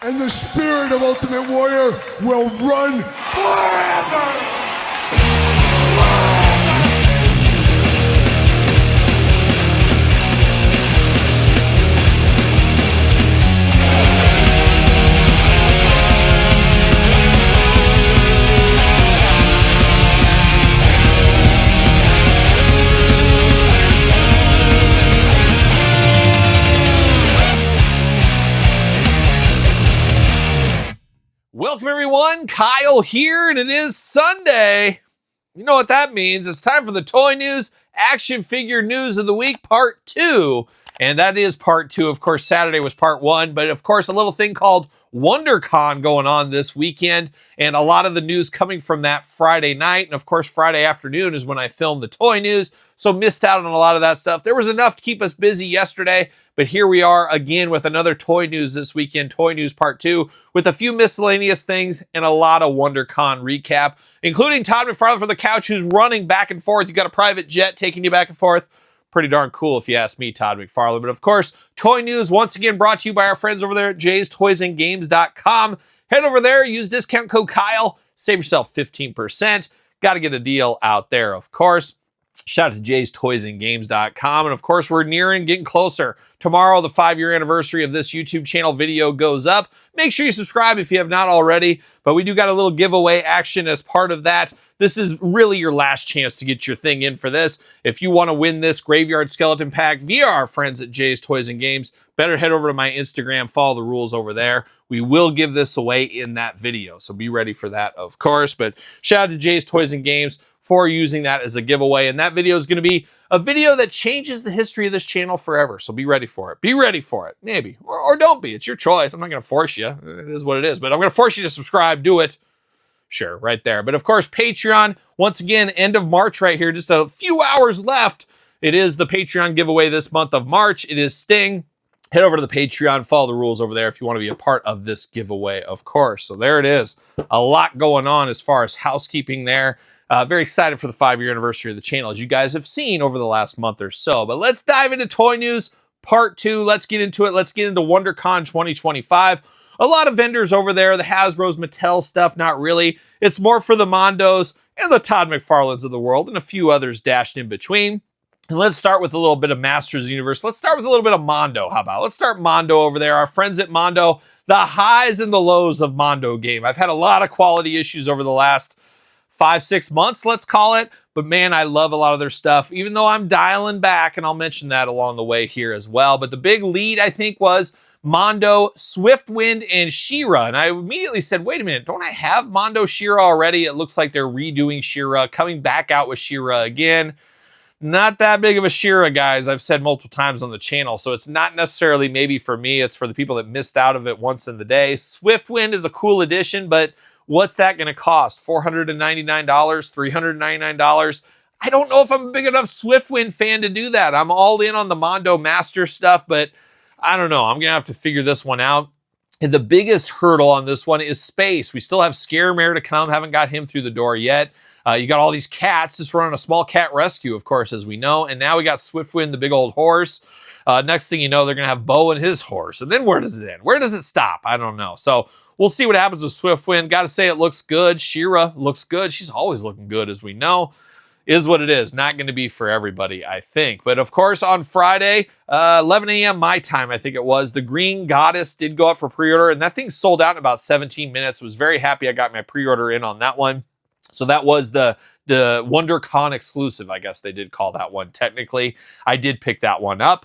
And the spirit of Ultimate Warrior will run forever! Welcome everyone, Kyle here, and it is Sunday. You know what that means. It's time for the Toy News, Action Figure News of the Week, Part 2. And that is Part 2. Of course, Saturday was Part 1, but of course, a little thing called Wondercon going on this weekend, and a lot of the news coming from that Friday night. And of course, Friday afternoon is when I filmed the Toy News, so missed out on a lot of that stuff. There was enough to keep us busy yesterday, but here we are again with another Toy News this weekend, Toy News Part 2, with a few miscellaneous things and a lot of WonderCon recap, including Todd McFarlane from the couch, who's running back and forth. You got a private jet taking you back and forth. Pretty darn cool if you ask me, Todd McFarlane. But of course, Toy News once again brought to you by our friends over there at Jay'sToysAndGames.com. Head over there, use discount code Kyle, save yourself 15%. Got to get a deal out there, of course. Shout out to Jay'sToysAndGames.com. And of course, we're nearing, getting closer. Tomorrow, the 5-year anniversary of this YouTube channel video goes up. Make sure you subscribe if you have not already. But we do got a little giveaway action as part of that. This is really your last chance to get your thing in for this. If you want to win this Graveyard Skeleton Pack via our friends at Jay's Toys and Games, better head over to my Instagram, follow the rules over there. We will give this away in that video, so be ready for that, of course. But shout out to Jay's Toys and Games for using that as a giveaway. And that video is going to be a video that changes the history of this channel forever. So be ready for it. Be ready for it. Maybe. Or don't be. It's your choice. I'm not going to force you. It is what it is. But I'm going to force you to subscribe. Do it. Sure, right there. But of course, Patreon, once again, end of March right here. Just a few hours left. It is the Patreon giveaway this month of March. It is Sting. Head over to the Patreon, follow the rules over there if you want to be a part of this giveaway, of course. So there it is. A lot going on as far as housekeeping there. Very excited for the 5-year anniversary of the channel, as you guys have seen over the last month or so. But let's dive into Toy News Part 2. Let's get into it. Let's get into WonderCon 2025. A lot of vendors over there, the Hasbro's, Mattel stuff, not really. It's more for the Mondos and the Todd McFarlanes of the world and a few others dashed in between. And let's start with a little bit of Masters of the Universe. Let's start with a little bit of Mondo. How about? Let's start Mondo over there. Our friends at Mondo, the highs and the lows of Mondo game. I've had a lot of quality issues over the last 5-6 months, let's call it. But man, I love a lot of their stuff, even though I'm dialing back, and I'll mention that along the way here as well. But the big lead, I think, was Mondo, Swiftwind, and She-Ra. And I immediately said, wait a minute, don't I have Mondo She-Ra already? It looks like they're redoing She-Ra, coming back out with She-Ra again. Not that big of a She-Ra, guys. I've said multiple times on the channel, so it's not necessarily maybe for me. It's for the people that missed out of it once in the day. Swiftwind is a cool addition, but what's that going to cost? $499? $399? I don't know if I'm a big enough Swiftwind fan to do that. I'm all in on the Mondo Master stuff, but I don't know. I'm going to have to figure this one out. And the biggest hurdle on this one is space. We still have Scaremare to come. Haven't got him through the door yet. You got all these cats just running a small cat rescue, of course, as we know. And now we got Swiftwind, the big old horse. Next thing you know, they're going to have Bo and his horse. And then where does it end? Where does it stop? I don't know. So we'll see what happens with Swiftwind. Got to say it looks good. She-Ra looks good. She's always looking good, as we know. Is what it is. Not going to be for everybody, I think. But of course, on Friday, 11 a.m. my time, I think it was, the Green Goddess did go up for pre-order. And that thing sold out in about 17 minutes. Was very happy I got my pre-order in on that one. So that was the WonderCon exclusive, I guess they did call that one technically. I did pick that one up.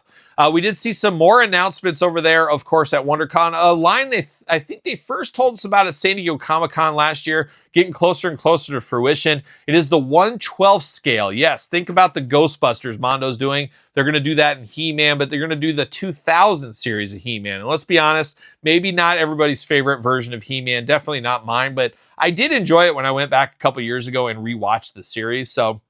We did see some more announcements over there, of course, at WonderCon. A line I think they first told us about at San Diego Comic-Con last year, getting closer and closer to fruition. It is the 1/12 scale. Yes, think about the Ghostbusters Mondo's doing. They're going to do that in He-Man, but they're going to do the 2000 series of He-Man. And let's be honest, maybe not everybody's favorite version of He-Man, definitely not mine, but I did enjoy it when I went back a couple years ago and rewatched the series. So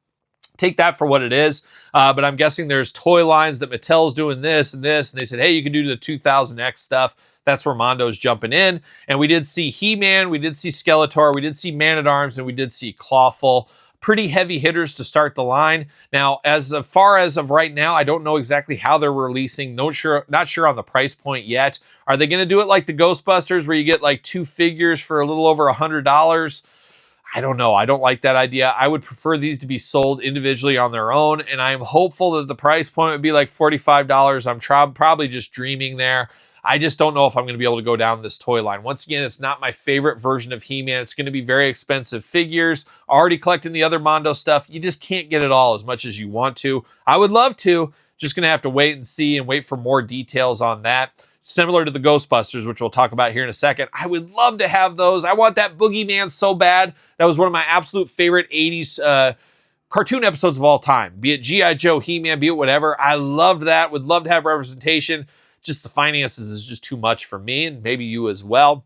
take that for what it is. But I'm guessing there's toy lines that Mattel's doing this and this, and they said, hey, you can do the 2000X stuff. That's where Mondo's jumping in. And we did see He-Man, we did see Skeletor, we did see Man-at-Arms, and we did see Clawful. pretty heavy hitters to start the line. Now, as far as of right now, I don't know exactly how they're releasing. Not sure on the price point yet. Are they going to do it like the Ghostbusters where you get like 2 figures for a little over $100? I don't know. I don't like that idea. I would prefer these to be sold individually on their own, and I am hopeful that the price point would be like $45. I'm probably just dreaming there. I just don't know if I'm going to be able to go down this toy line. Once again, it's not my favorite version of He-Man. It's going to be very expensive figures. Already collecting the other Mondo stuff. You just can't get it all as much as you want to. I would love to. Just going to have to wait and see and wait for more details on that. Similar to the Ghostbusters, which we'll talk about here in a second. I would love to have those. I want that Boogeyman so bad. That was one of my absolute favorite 80s cartoon episodes of all time. Be it G.I. Joe, He-Man, be it whatever. I loved that. Would love to have representation. Just the finances is just too much for me, and maybe you as well.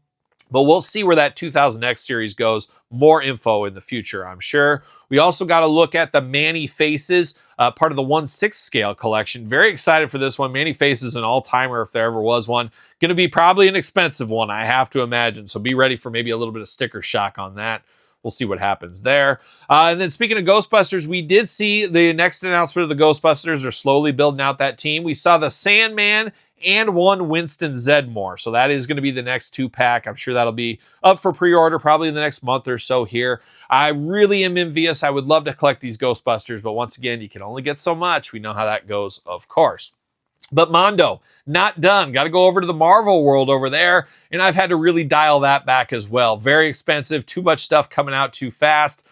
But we'll see where that 2000X series goes. More info in the future, I'm sure. We also got to look at the Manny Faces, part of the 1/6 scale collection. Very excited for this one. Manny Faces, an all-timer if there ever was one. Going to be probably an expensive one, I have to imagine. So be ready for maybe a little bit of sticker shock on that. We'll see what happens there. And then speaking of Ghostbusters, we did see the next announcement of the Ghostbusters. They're slowly building out that team. We saw the Sandman and one Winston Zedmore. So that is going to be the next 2-pack. I'm sure that'll be up for pre-order probably in the next month or so here. I really am envious. I would love to collect these Ghostbusters, but once again, you can only get so much. We know how that goes, of course. But Mondo, not done. Got to go over to the Marvel world over there, and I've had to really dial that back as well. Very expensive, too much stuff coming out too fast.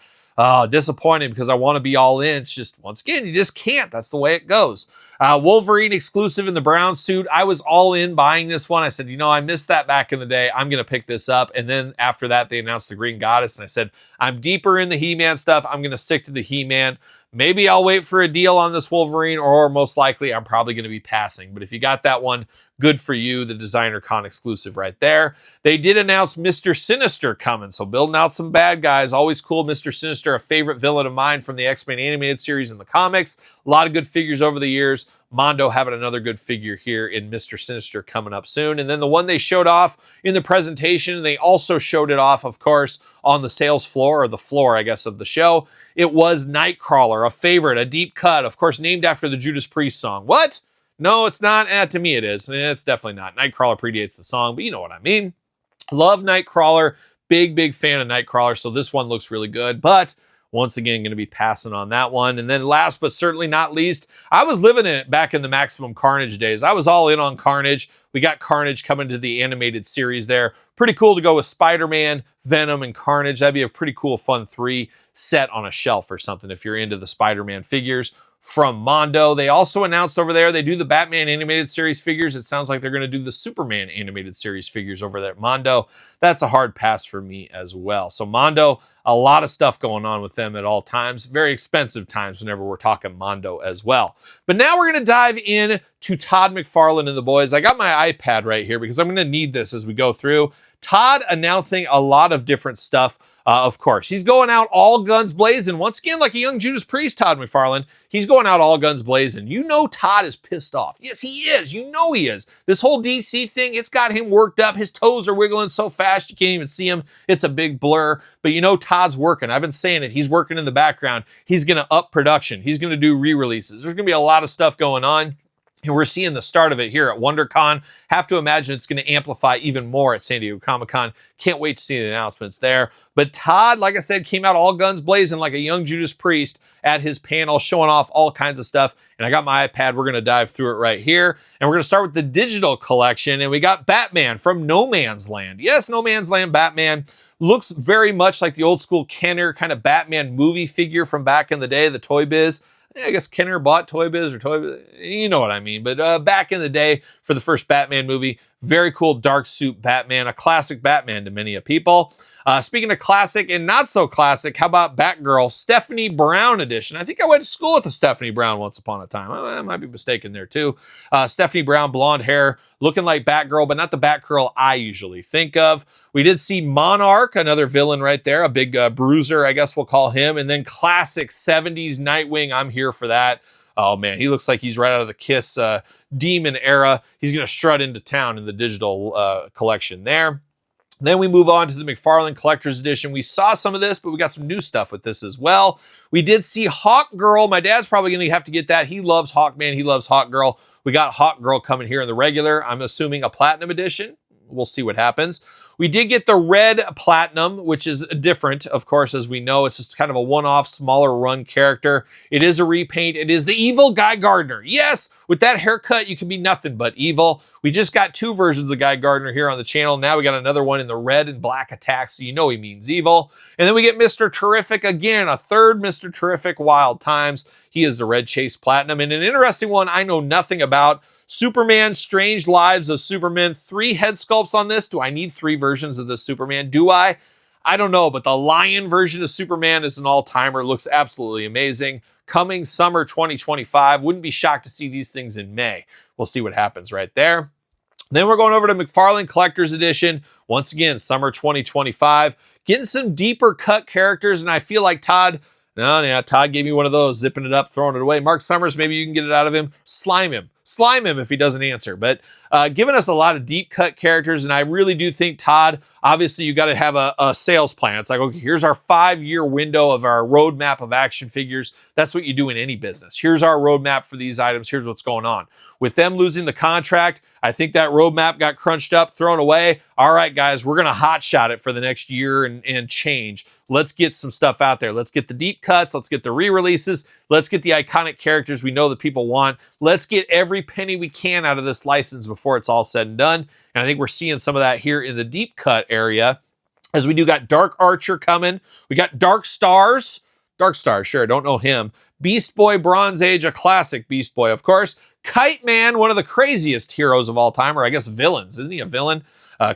Disappointed because I want to be all in. It's just, once again, you just can't. That's the way it goes. Wolverine exclusive in the brown suit. I was all in buying this one. I said, I missed that back in the day. I'm going to pick this up. And then after that, they announced the Green Goddess. And I said, I'm deeper in the He-Man stuff. I'm going to stick to the He-Man. Maybe I'll wait for a deal on this Wolverine, or most likely I'm probably going to be passing. But if you got that one, good for you. The Designer Con exclusive right there. They did announce Mr. Sinister coming. So building out some bad guys. Always cool. Mr. Sinister, a favorite villain of mine from the X-Men animated series in the comics. A lot of good figures over the years. Mondo having another good figure here in Mr. Sinister coming up soon. And then the one they showed off in the presentation, they also showed it off, of course, on the sales floor, or the floor, I guess, of the show. It was Nightcrawler, a favorite, a deep cut, of course, named after the Judas Priest song. What? No, it's not. To me, it is. It's definitely not. Nightcrawler predates the song, but you know what I mean. Love Nightcrawler. Big fan of Nightcrawler, so this one looks really good. But once again, going to be passing on that one. And then last but certainly not least, I was living it back in the Maximum Carnage days. I was all in on Carnage. We got Carnage coming to the animated series there. Pretty cool to go with Spider-Man, Venom, and Carnage. That'd be a pretty cool, fun 3 set on a shelf or something if you're into the Spider-Man figures from Mondo. They also announced over there, they do the Batman animated series figures. It sounds like they're going to do the Superman animated series figures over there at Mondo. That's a hard pass for me as well. So Mondo, a lot of stuff going on with them at all times. Very expensive times whenever we're talking Mondo as well. But now we're going to dive in to Todd McFarlane and the boys. I got my iPad right here because I'm going to need this as we go through. Todd announcing a lot of different stuff. Of course, he's going out all guns blazing. Once again, like a young Judas Priest, Todd McFarlane, he's going out all guns blazing. You know Todd is pissed off. Yes, he is. You know he is. This whole DC thing, it's got him worked up. His toes are wiggling so fast you can't even see him. It's a big blur. But you know Todd's working. I've been saying it. He's working in the background. He's going to up production. He's going to do re-releases. There's going to be a lot of stuff going on. And we're seeing the start of it here at Wondercon. Have to imagine it's going to amplify even more at San Diego Comic-Con. Can't wait to see the announcements there. But Todd, like I said, came out all guns blazing like a young Judas Priest at his panel, showing off all kinds of stuff. And I got my iPad. We're going to dive through it right here. And we're going to start with the digital collection. And we got Batman from No Man's Land. Yes, No Man's Land Batman. Looks very much like the old school Kenner kind of Batman movie figure from back in the day, the Toy Biz. I guess Kenner bought Toy Biz or Toy Biz. You know what I mean. But back in the day for the first Batman movie, very cool dark suit Batman, a classic Batman to many a people. Speaking of classic and not so classic, how about Batgirl Stephanie Brown edition? I think I went to school with the Stephanie Brown once upon a time. I might be mistaken there too. Stephanie Brown, blonde hair, looking like Batgirl, but not the Batgirl I usually think of. We did see Monarch, another villain right there, a big bruiser, I guess we'll call him. And then classic 70s Nightwing. I'm here for that. Oh man, he looks like he's right out of the Kiss Demon era. He's going to strut into town in the digital collection there. Then we move on to the McFarlane Collector's Edition. We saw some of this, but we got some new stuff with this as well. We did see Hawk Girl. My dad's probably going to have to get that. He loves Hawkman. He loves Hawk Girl. We got Hawk Girl coming here in the regular. I'm assuming a Platinum Edition. We'll see what happens. We did get the red Platinum, which is different, of course, as we know. It's just kind of a one-off, smaller run character. It is a repaint. It is the evil Guy Gardner. Yes, with that haircut, you can be nothing but evil. We just got 2 versions of Guy Gardner here on the channel. Now we got another one in the red and black attack, so you know he means evil. And then we get Mr. Terrific again, a third Mr. Terrific Wild Times. He is the red Chase Platinum. And an interesting one I know nothing about. Superman, Strange Lives of Superman. 3 head sculpts on this. Do I need 3 versions of this Superman? Do I? I don't know, but the lion version of Superman is an all-timer. Looks absolutely amazing. Coming summer 2025. Wouldn't be shocked to see these things in May. We'll see what happens right there. Then we're going over to McFarlane Collector's Edition. Once again, summer 2025. Getting some deeper cut characters, and I feel like Todd gave me one of those, zipping it up, throwing it away. Mark Summers, maybe you can get it out of him. Slime him if he doesn't answer. But giving us a lot of deep cut characters, and I really do think, Todd, obviously you got to have a sales plan. It's like, okay, here's our 5-year window of our roadmap of action figures. That's what you do in any business. Here's our roadmap for these items. Here's what's going on. With them losing the contract, I think that roadmap got crunched up, thrown away. All right, guys, we're going to hotshot it for the next year and change. Let's get some stuff out there. Let's get the deep cuts. Let's get the re-releases. Let's get the iconic characters we know that people want. Let's get every penny we can out of this license before it's all said and done. And I think we're seeing some of that here in the deep cut area, as we do got Dark Archer coming. We got Dark Stars. Dark Stars, sure, don't know him. Beast Boy Bronze Age, a classic Beast Boy, of course. Kite Man, one of the craziest heroes of all time, or I guess villains. Isn't he a villain?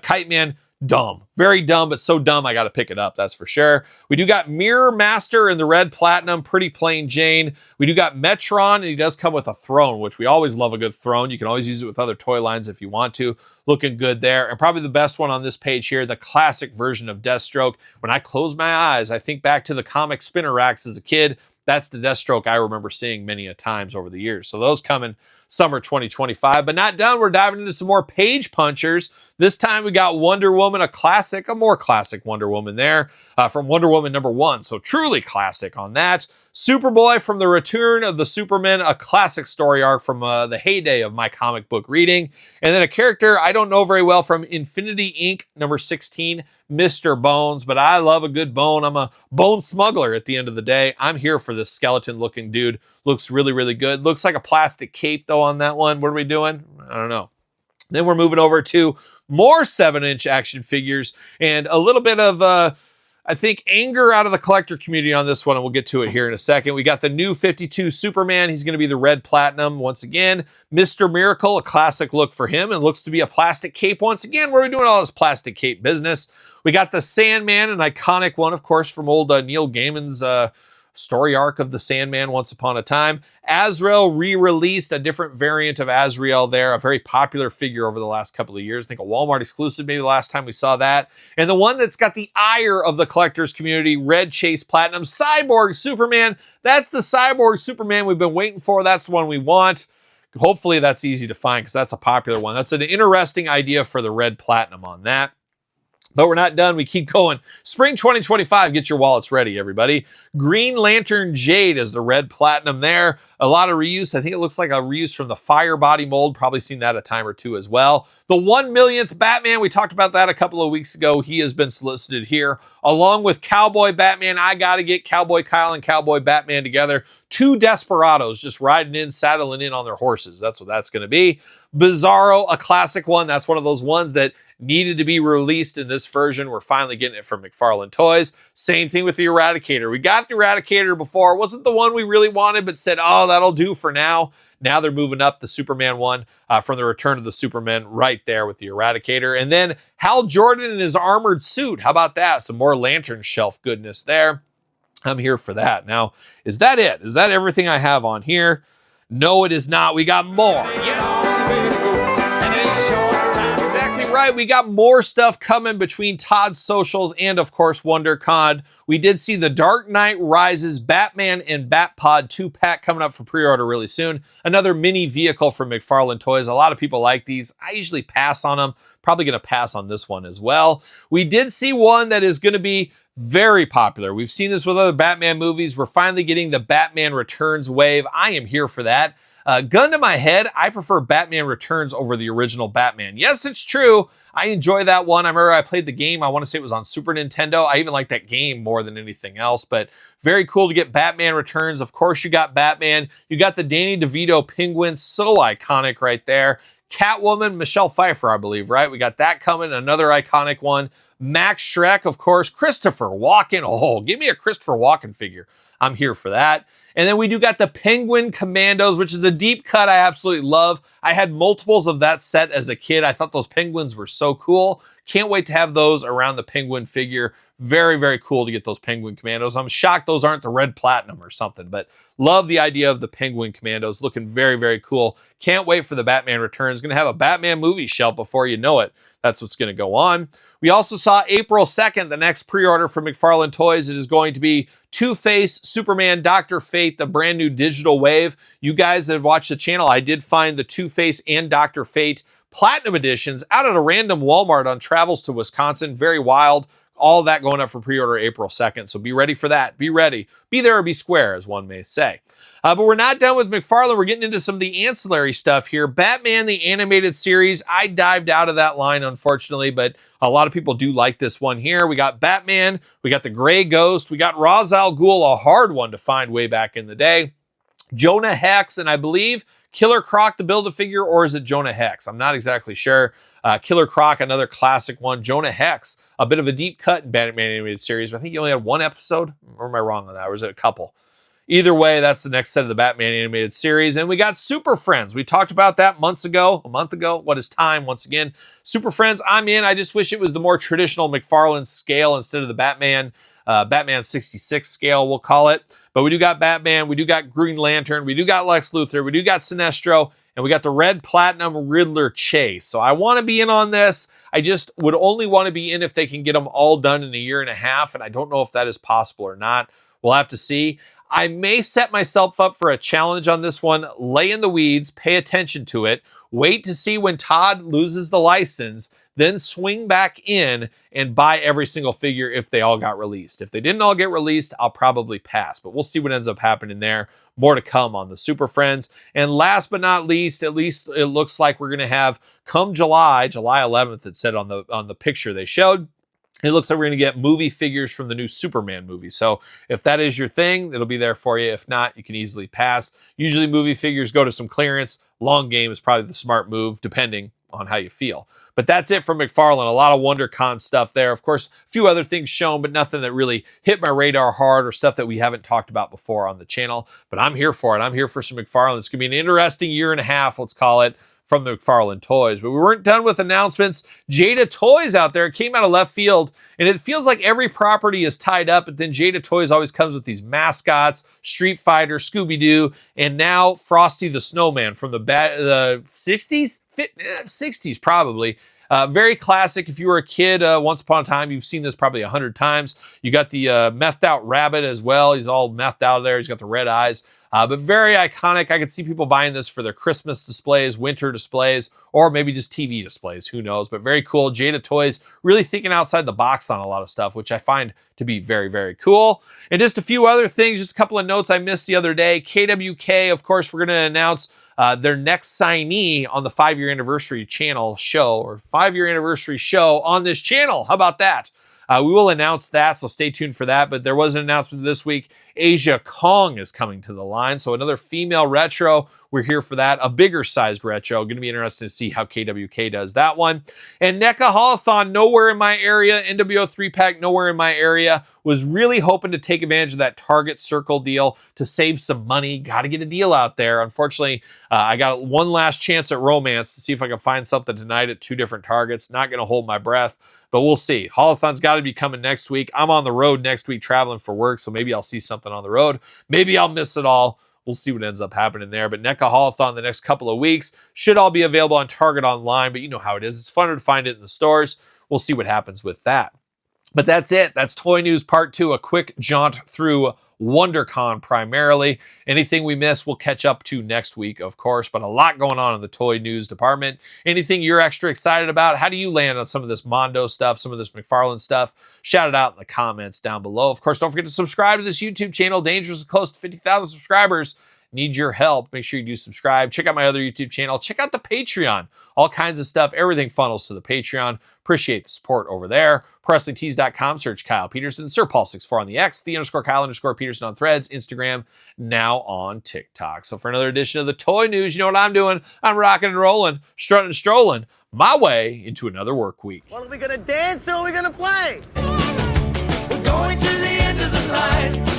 Kite Man, dumb. Very dumb, but so dumb I got to pick it up, that's for sure. We do got Mirror Master in the red Platinum, pretty plain Jane. We do got Metron, and he does come with a throne, which we always love a good throne. You can always use it with other toy lines if you want to. Looking good there. And probably the best one on this page here, the classic version of Deathstroke. When I close my eyes, I think back to the comic spinner racks as a kid. That's the Deathstroke I remember seeing many a times over the years. So those coming summer 2025, but not done. We're diving into some more page punchers. This time we got Wonder Woman, a more classic Wonder Woman there from Wonder Woman #1. So truly classic on that. Superboy from the Return of the Superman, a classic story arc from the heyday of my comic book reading. And then a character I don't know very well from Infinity Inc. #16, Mr. Bones, but I love a good bone. I'm a bone smuggler at the end of the day. I'm here for this skeleton looking dude. Looks really, really good. Looks like a plastic cape though on that one. What are we doing? I don't know. Then we're moving over to more 7-inch action figures and a little bit of, I think, anger out of the collector community on this one, and we'll get to it here in a second. We got the new 52 Superman. He's going to be the red Platinum once again. Mr. Miracle, a classic look for him, and looks to be a plastic cape once again. Where are we doing all this plastic cape business? We got the Sandman, an iconic one, of course, from old Neil Gaiman's story arc of the Sandman Once Upon a Time. Azrael re-released a different variant of Azrael there, a very popular figure over the last couple of years. I think a Walmart exclusive maybe the last time we saw that. And the one that's got the ire of the collectors community, red Chase Platinum, Cyborg Superman. That's the Cyborg Superman we've been waiting for. That's the one we want. Hopefully that's easy to find because that's a popular one. That's an interesting idea for the red Platinum on that. But we're not done. We keep going. Spring 2025, get your wallets ready, everybody. Green Lantern Jade is the red Platinum there. A lot of reuse. I think it looks like a reuse from the Fire Body mold. Probably seen that a time or two as well. The 1 millionth Batman, we talked about that a couple of weeks ago. He has been solicited here. Along with Cowboy Batman, I got to get Cowboy Kyle and Cowboy Batman together. 2 desperados just riding in, saddling in on their horses. That's what that's going to be. Bizarro, a classic one. That's one of those ones that needed to be released in this version. We're finally getting it from McFarlane Toys. Same thing with the Eradicator. We got the Eradicator before. It wasn't the one we really wanted, but said, oh, that'll do for now. Now they're moving up the Superman one from the Return of the Superman right there with the Eradicator. And then Hal Jordan in his armored suit. How about that? Some more Lantern Shelf goodness there. I'm here for that. Now, is that it? Is that everything I have on here? No, it is not. We got more. Yes. right, we got more stuff coming between Todd's socials and, of course, Wondercon. We did see The Dark Knight Rises Batman and Batpod 2-pack coming up for pre-order really soon. Another mini vehicle from McFarlane Toys. A lot of people like these. I usually pass on them. Probably going to pass on this one as well. We did see one that is going to be very popular. We've seen this with other Batman movies. We're finally getting the Batman Returns wave. I am here for that. Gun to my head, I prefer Batman Returns over the original Batman. Yes, it's true. I enjoy that one. I remember I played the game. I want to say it was on Super Nintendo. I even like that game more than anything else, but very cool to get Batman Returns. Of course, you got Batman. You got the Danny DeVito penguin. So iconic right there. Catwoman, Michelle Pfeiffer, I believe, right? We got that coming. Another iconic one. Max Schreck, of course. Christopher Walken. Oh, give me a Christopher Walken figure. I'm here for that. And then we do got the Penguin Commandos, which is a deep cut I absolutely love. I had multiples of that set as a kid. I thought those penguins were so cool. Can't wait to have those around the Penguin figure. Very, very cool to get those Penguin Commandos. I'm shocked those aren't the red platinum or something, but love the idea of the Penguin Commandos. Looking very, very cool. Can't wait for the Batman Returns. Going to have a Batman movie shelf before you know it. That's what's going to go on. We also saw April 2nd, the next pre-order for McFarlane Toys. It is going to be Two-Face, Superman, Dr. Fate, the brand new digital wave. You guys that have watched the channel, I did find the Two-Face and Dr. Fate Platinum Editions out at a random Walmart on travels to Wisconsin. Very wild. All that going up for pre-order April 2nd. So be ready for that. Be ready. Be there or be square, as one may say. But we're not done with McFarlane. We're getting into some of the ancillary stuff here. Batman, the animated series. I dived out of that line, unfortunately, but a lot of people do like this one here. We got Batman. We got the Gray Ghost. We got Ra's al Ghul, a hard one to find way back in the day. Jonah Hex, and I believe Killer Croc to build a figure, or is it Jonah Hex? I'm not exactly sure. Killer Croc, another classic one. Jonah Hex, a bit of a deep cut in Batman animated series, but I think you only had one episode. Or am I wrong on that? Or is it a couple? Either way, that's the next set of the Batman animated series. And we got Super Friends. We talked about that a month ago. What is time? Once again, Super Friends, I'm in. I just wish it was the more traditional McFarlane scale instead of the Batman 66 scale, we'll call it. But we do got Batman, we do got Green Lantern, we do got Lex Luthor, we do got Sinestro, and we got the Red Platinum Riddler Chase. So I want to be in on this. I just would only want to be in if they can get them all done in a year and a half, and I don't know if that is possible or not. We'll have to see. I may set myself up for a challenge on this one. Lay in the weeds, pay attention to it, wait to see when Todd loses the license, then swing back in and buy every single figure if they all got released. If they didn't all get released, I'll probably pass, but we'll see what ends up happening there. More to come on the Super Friends. And last but not least, at least it looks like we're going to have come July 11th, it said on the picture they showed. It looks like we're going to get movie figures from the new Superman movie. So if that is your thing, it'll be there for you. If not, you can easily pass. Usually movie figures go to some clearance. Long game is probably the smart move, depending on how you feel. But that's it from McFarlane. A lot of WonderCon stuff there. Of course, a few other things shown, but nothing that really hit my radar hard or stuff that we haven't talked about before on the channel. But I'm here for it. I'm here for some McFarlane. It's going to be an interesting year and a half, let's call it, from the McFarlane Toys. But we weren't done with announcements. Jada Toys out there. It came out of left field, and it feels like every property is tied up, but then Jada Toys always comes with these mascots, Street Fighter, Scooby-Doo, and now Frosty the Snowman from the 60s? 60s probably. Very classic. If you were a kid once upon a time, you've seen this probably 100 times. You got the methed out rabbit as well. He's all methed out there. He's got the red eyes. But very iconic. I could see people buying this for their Christmas displays, winter displays, or maybe just TV displays. Who knows? But very cool. Jada Toys really thinking outside the box on a lot of stuff, which I find to be very, very cool. And just a few other things, just a couple of notes I missed the other day. KWK, of course, we're going to announce their next signee on the 5-year anniversary channel show, or 5-year anniversary show on this channel. How about that? We will announce that, so stay tuned for that. But there was an announcement this week. Asia Kong is coming to the line, so another female retro. We're here for that. A bigger sized retro. Going to be interesting to see how KWK does that one. And NECA Haulathon, nowhere in my area. NWO 3-pack, nowhere in my area. Was really hoping to take advantage of that Target Circle deal to save some money. Got to get a deal out there. Unfortunately, I got one last chance at romance to see if I can find something tonight at 2 different Targets. Not going to hold my breath, but we'll see. Haulathon's got to be coming next week. I'm on the road next week traveling for work, so maybe I'll see something on the road. Maybe I'll miss it all. we'll see what ends up happening there. But NECA Haulathon the next couple of weeks should all be available on Target online, but you know how it is. It's funner to find it in the stores. We'll see what happens with that. But that's it. That's Toy News Part 2, a quick jaunt through Wondercon primarily. Anything we miss, we'll catch up to next week, of course, but a lot going on in the toy news department. Anything you're extra excited about? How do you land on some of this Mondo stuff, some of this McFarlane stuff? Shout it out in the comments down below. Of course, don't forget to subscribe to this YouTube channel. Dangerously close to 50,000 subscribers. Need your help. Make sure you do subscribe. Check out my other YouTube channel. Check out the Patreon. All kinds of stuff. Everything funnels to the Patreon. Appreciate the support over there. ProWrestlingTees.com. Search Kyle Peterson. SirPaul64 on the X. _Kyle_Peterson on Threads. Instagram. Now on TikTok. So for another edition of the Toy News, you know what I'm doing? I'm rocking and rolling, strutting and strolling my way into another work week. Well, are we going to dance or are we going to play? We're going to the end of the line.